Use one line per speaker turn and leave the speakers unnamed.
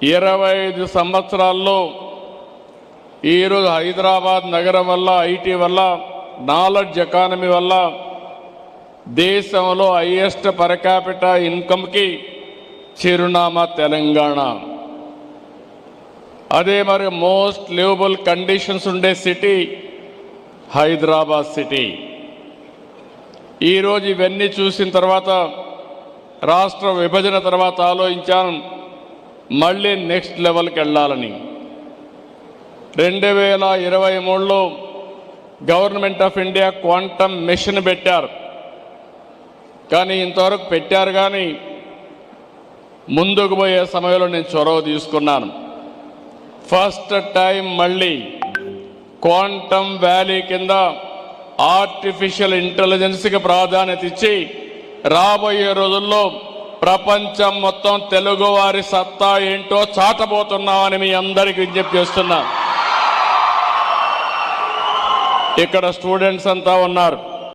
25 సంవత్సరాల్లో ఈరోజు హైదరాబాద్ నగరం వల్ల, ఐటీ వల్ల, నాలెడ్జ్ ఎకానమీ వల్ల దేశంలో హైయెస్ట్ పర్ క్యాపిటల్ ఇన్కమ్కి చిరునామా తెలంగాణ. అదే మరి మోస్ట్ లివబుల్ కండిషన్స్ ఉండే సిటీ హైదరాబాద్ సిటీ. ఈరోజు ఇవన్నీ చూసిన తర్వాత రాష్ట్ర విభజన తర్వాత ఆలోచించాను మళ్ళీ నెక్స్ట్ లెవెల్కి వెళ్ళాలని. 2023లో government of India quantum mission పెట్టారు. కానీ ఇంతవరకు పెట్టారు కానీ ముందుకు పోయే సమయంలో నేను చొరవ తీసుకున్నాను. ఫస్ట్ టైం మళ్ళీ క్వాంటమ్ వ్యాలీ కింద ఆర్టిఫిషియల్ ఇంటెలిజెన్స్కి ప్రాధాన్యత ఇచ్చి రాబోయే రోజుల్లో ప్రపంచం మొత్తం తెలుగువారి సత్తా ఏంటో చాటబోతున్నామని మీ అందరికీ విజ్ఞప్తి చేస్తున్నా. ఇక్కడ స్టూడెంట్స్ అంతా ఉన్నారు.